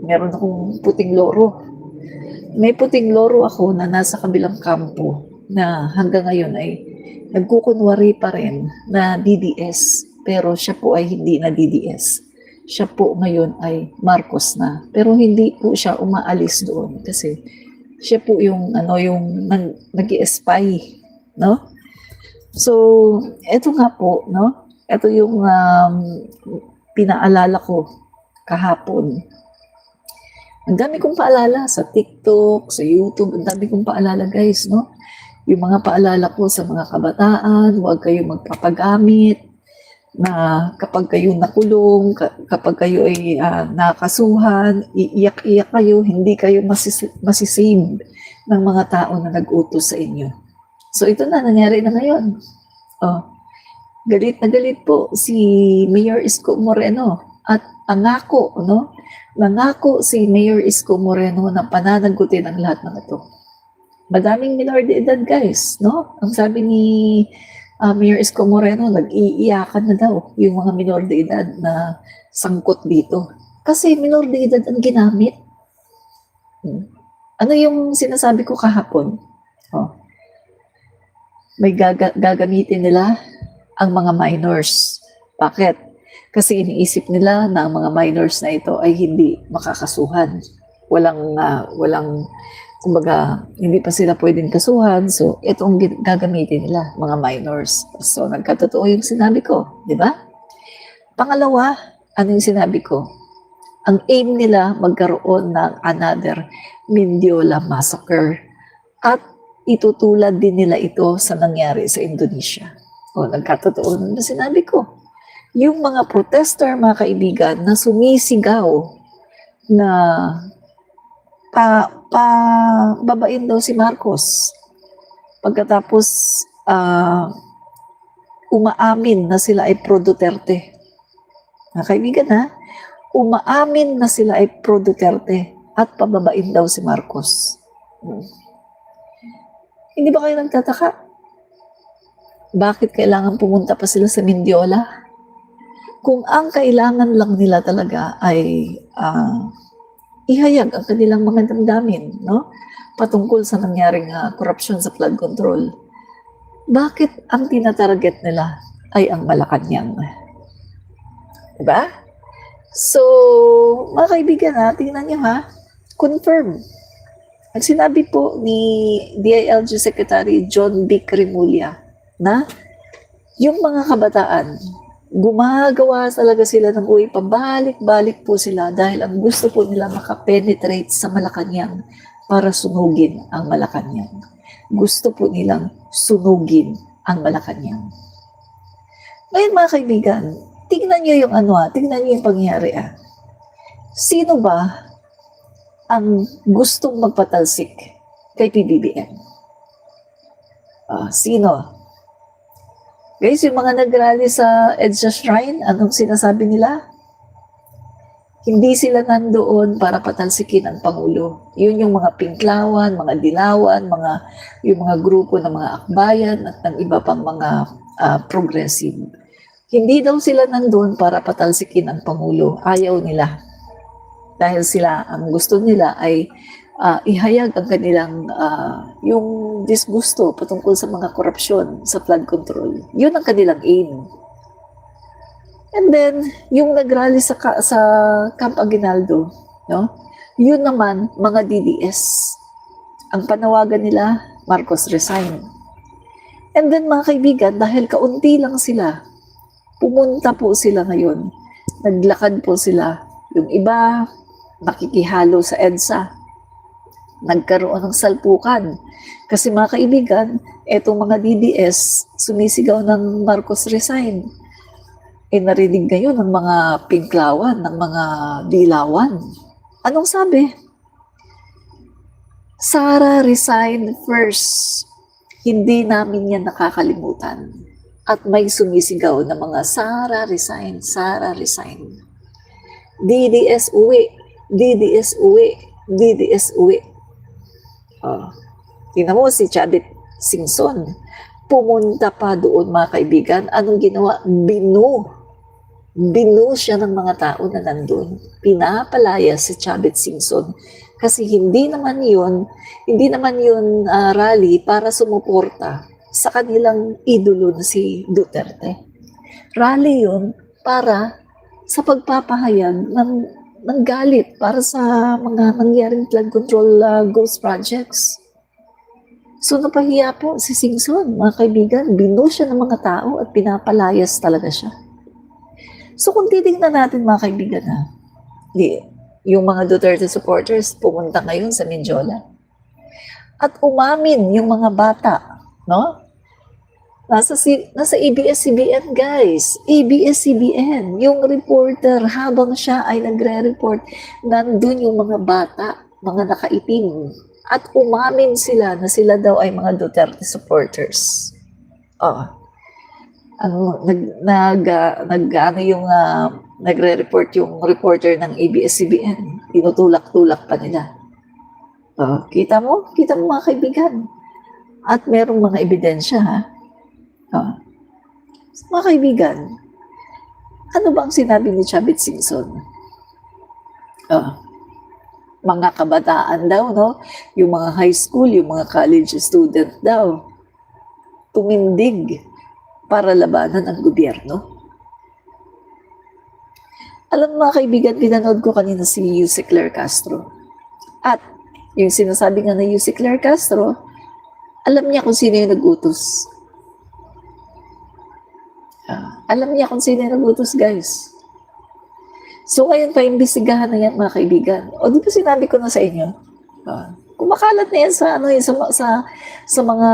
meron akong puting loro. May puting loro ako na nasa kabilang kampo na hanggang ngayon ay nagkukunwari pa rin na DDS. Pero siya po ay hindi na DDS. Siya po ngayon ay Marcos na. Pero hindi po siya umaalis doon kasi siya po yung nag-i-spy, no? So, eto nga po, no? Ito yung pinaalala ko kahapon. Ang dami kong paalala sa TikTok, sa YouTube, ang dami kong paalala guys, no? Yung mga paalala ko sa mga kabataan, huwag kayong magpapagamit na kapag kayo nakulong, kapag kayo ay nakasuhan, iiyak-iyak kayo, hindi kayo masisave ng mga tao na nag-utos sa inyo. So ito na, nangyari na ngayon. Oh, galit na galit po si Mayor Isko Moreno at angako, no? Nangako si Mayor Isko Moreno na pananagutin ang lahat ng ito. Madaming minor de edad guys, no? Ang sabi ni Mayor Isko Moreno, nag-iiyakan na daw yung mga minor de edad na sangkot dito. Kasi minor de edad ang ginamit. Ano yung sinasabi ko kahapon? Oh. May gagamitin nila ang mga minors. Bakit? Kasi iniisip nila na ang mga minors na ito ay hindi makakasuhan. Walang kumbaga, hindi pa sila pwedeng kasuhan. So, itong gagamitin nila, mga minors. So, nagkatotoo yung sinabi ko, di ba? Pangalawa, ano yung sinabi ko? Ang aim nila magkaroon ng another Mindiola Massacre at itutulad din nila ito sa nangyari sa Indonesia. O, nagkatotoo na sinabi ko. Yung mga protester, mga kaibigan, na sumisigaw na babain daw si Marcos. Pagkatapos umaamin na sila ay pro Duterte. Mga kaibigan ha, umaamin na sila ay pro Duterte at pababain daw si Marcos. Hindi ba kayo nagtataka? Bakit kailangan pumunta pa sila sa Mindiola? Kung ang kailangan lang nila talaga ay ihayag ang kanilang mga damdamin, no? Patungkol sa nangyaring korupsyon sa flood control. Bakit ang tinatarget nila ay ang Malacanang? Diba? So, mga kaibigan tingnan nyo confirm. Ang sinabi po ni DILG Secretary John B. Cremulya na yung mga kabataan, gumagawa talaga sila ng pabalik-balik po sila dahil ang gusto po nila makapenetrate sa Malacanang para sunugin ang Malacanang. Gusto po nilang sunugin ang Malacanang. Ngayon mga kaibigan, tingnan nyo yung tingnan nyo yung pangyayari Sino ba ang gustong magpatalsik kay PBBM? Sino? Guys, yung mga nagrally sa EDSA Shrine, anong sinasabi nila? Hindi sila nandoon para patalsikin ang Pangulo. Yun yung mga pinklawan, mga dilawan, yung mga grupo ng mga akbayan at ng iba pang mga progressive. Hindi daw sila nandoon para patalsikin ang Pangulo. Ayaw nila. Dahil sila, ang gusto nila ay ihayag ang kanilang yung disgusto patungkol sa mga korupsyon sa flood control. Yun ang kanilang aim. And then, yung nagrally sa Camp Aguinaldo, no? Yun naman, mga DDS. Ang panawagan nila, Marcos resign. And then, mga kaibigan, dahil kaunti lang sila, pumunta po sila ngayon. Naglakad po sila. Yung iba, nakikihalo sa EDSA. Nagkaroon ng salpukan. Kasi mga kaibigan, etong mga DDS, sumisigaw ng Marcos resign. Narinig ngayon ng mga pinklawan, ng mga dilawan. Anong sabi? Sara resign first. Hindi namin yan nakakalimutan. At may sumisigaw na mga Sara resign, Sara resign. DDS uwi, DDS uwi, DDS uwi. Tingnan mo si Chavit Singson. Pumunta pa doon mga kaibigan. Anong ginawa? Binu siya ng mga tao na nandun. Pinapalaya si Chavez Singson. Kasi hindi naman yun rally para sumuporta sa kanilang idolo na si Duterte. Rally yun para sa pagpapahayag ng galit para sa mga nangyaring flood control ghost projects. So napahiya po si Singson, mga kaibigan. Binu siya ng mga tao at pinapalayas talaga siya. So kung titignan natin mga kaibigan yung mga Duterte supporters pumunta ngayon sa Mindiola at umamin yung mga bata, no? Nasa ABS-CBN guys, ABS-CBN, yung reporter habang siya ay nagre-report, nandun yung mga bata, mga nakaitim, at umamin sila na sila daw ay mga Duterte supporters. Nagre-report yung reporter ng ABS-CBN. Tinutulak-tulak pa nila. Kita mo mga kaibigan. At merong mga ebidensya, ha? Mga kaibigan, ano ba ang sinabi ni Chavez Singson? Mga kabataan daw, no? Yung mga high school, yung mga college student daw, tumindig para labanan ang gobyerno. Alam mo mga kaibigan, pinanood ko kanina si Yussi Claire Castro. At yung sinasabi nga na Yussi Claire Castro, alam niya kung sino yung nag-utos. Alam niya kung sino yung nag-utos, guys. So ngayon pa, imbestigahan na yan mga kaibigan. O di ba sinabi ko na sa inyo? Kumakalat na yan sa mga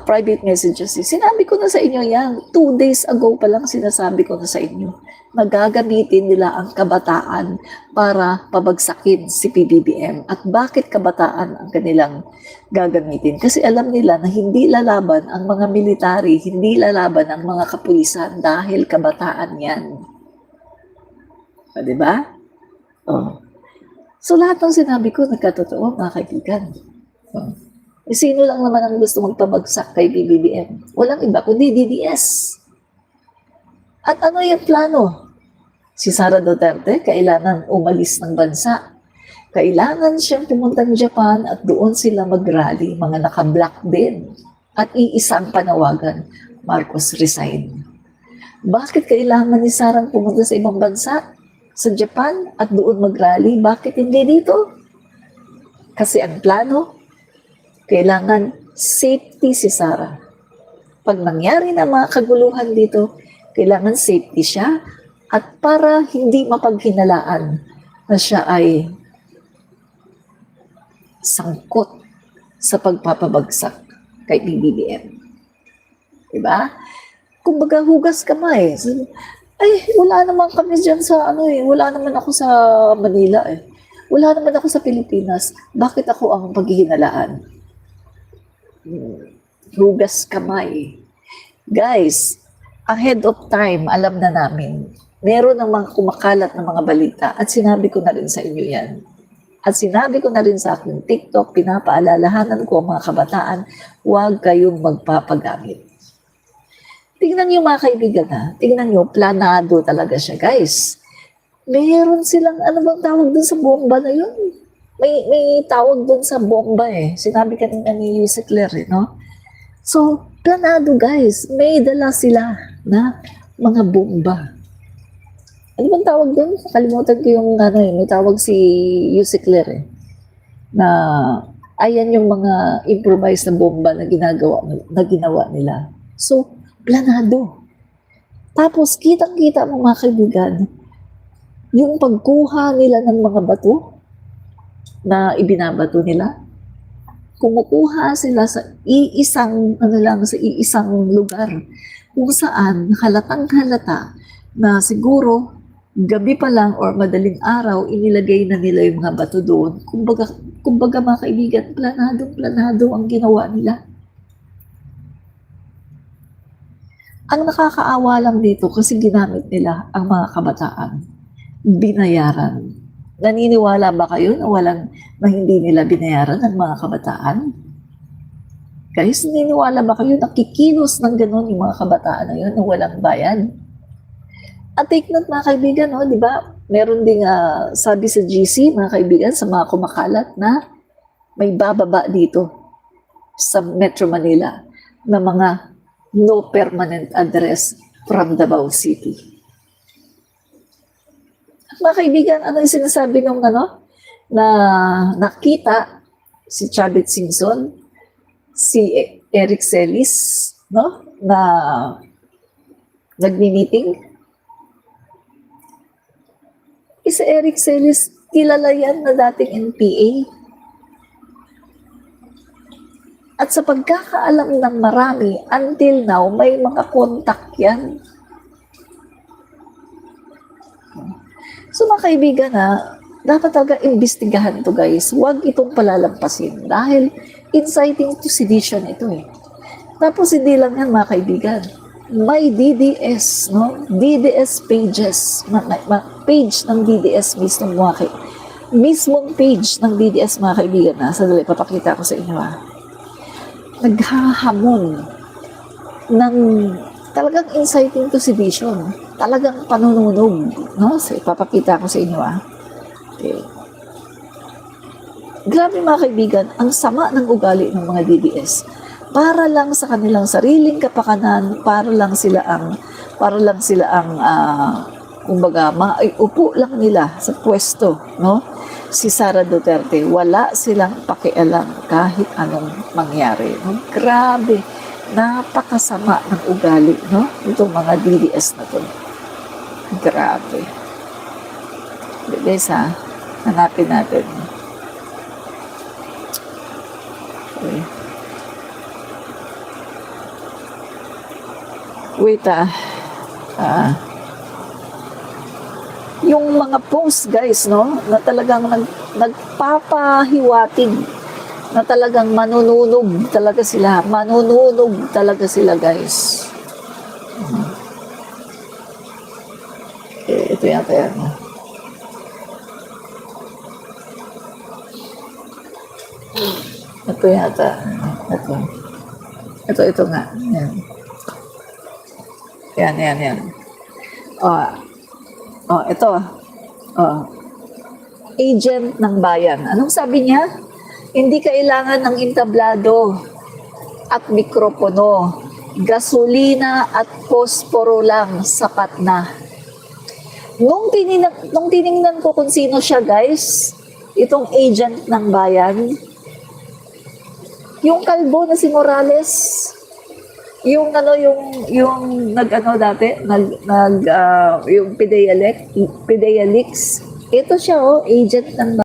private messages. Sinabi ko na sa inyo yan. 2 days ago pa lang sinasabi ko na sa inyo. Nagagamitin nila ang kabataan para pabagsakin si PBBM. At bakit kabataan ang kanilang gagamitin? Kasi alam nila na hindi lalaban ang mga military, hindi lalaban ang mga kapulisan dahil kabataan yan. Diba? So lahat ng sinabi ko nagkatotoo mga kaibigan. Sino lang naman ang gusto magpabagsak kay PBBM? Walang iba kundi DDS. At ano yung plano? Si Sara Duterte kailangan umalis ng bansa. Kailangan siyang pumuntang Japan at doon sila mag-rally, mga naka-black din. At iisang panawagan, Marcos resign. Bakit kailangan ni Sara pumunta sa ibang bansa? Sa Japan at doon mag-rally, bakit hindi dito? Kasi ang plano, kailangan safety si Sara. Pag nangyari na mga kaguluhan dito, kailangan safety siya at para hindi mapaghinalaan na siya ay sangkot sa pagpapabagsak kay PBBM. Diba? Kumbaga hugas kamay. Wala naman kami dyan wala naman ako sa Manila Wala naman ako sa Pilipinas. Bakit ako ang paghihinalaan? Hugas kamay. Guys, ahead of time, alam na namin, meron ng mga kumakalat na mga balita at sinabi ko na rin sa inyo yan. At sinabi ko na rin sa aking TikTok, pinapaalalahanan ko ang mga kabataan, huwag kayong magpapagamit. Tingnan niyo mga kaibigan tingnan niyo, planado talaga siya guys. Meron silang, ano bang tawag dun sa bomba na yun? May tawag dun sa bomba Sinabi kanina ni Yussi Claire no? So, planado guys, may dala sila na mga bomba. Ano bang tawag dun? Kalimutan ko yung may tawag si Yussi Claire na ayan yung mga improvised na bomba na ginawa nila. So, planado. Tapos, kitang-kita mo mga kaibigan, yung pagkuha nila ng mga bato na ibinabato nila, kumukuha sila sa iisang lugar kung saan halatang-halata na siguro gabi pa lang or madaling araw inilagay na nila yung mga bato doon. Kumbaga mga kaibigan, planado ang ginawa nila. Ang nakakaawa lang dito kasi ginamit nila ang mga kabataan. Binayaran. Naniniwala ba kayo na hindi nila binayaran ang mga kabataan? Guys, naniniwala ba kayo na kikilos ng gano'n yung mga kabataan na yun na walang bayan? At take note mga kaibigan, no, di ba? Meron ding sabi sa GC, mga kaibigan, sa mga kumakalat na may bababa dito sa Metro Manila na mga no permanent address from Davao City. Mga kaibigan, ano yung sinasabi nung na nakita si Chavit Singson, si Eric Celis, no, na nagmi-meeting? Si Eric Celis, kilala yan na dating NPA. At sa pagkakaalam ng marami, until now, may mga contact yan. So mga kaibigan dapat talaga imbestigahan to guys. Huwag itong palalampasin dahil inciting to sedition ito eh. Tapos hindi lang yan mga kaibigan. May DDS, no? DDS pages. Page ng DDS mismong mismong page ng DDS mga kaibigan Sandali, papakita ko sa inyo Naghahamon ng talagang inciting to sedition. Talagang panununog, no? So, ipapakita ko sa inyo Okay. Grabe mga kaibigan, ang sama ng ugali ng mga DDS. Para lang sa kanilang sariling kapakanan, para lang sila ang kumbaga, maiupo lang nila sa pwesto, no? Si Sara Duterte, wala silang pakialam kahit anong mangyari. No? Grabe, napakasama ng ugali, no? Itong mga DDS na to. Grabe. Guys, hanapin natin. Okay. Wait, yung mga posts, guys, no, na talagang nagpapahiwatig, na talagang manununog talaga sila, guys. Ito yata yan. Ito yata. Ito nga. Yan. Ito. Agent ng bayan. Anong sabi niya? Hindi kailangan ng entablado at mikropono. Gasolina at posporo lang, sapat na. Nung tiningnan ko kung sino siya, guys, itong agent ng bayan, yung kalbo na si Morales, yung dati, yung Pidea Leaks, ito siya, agent ng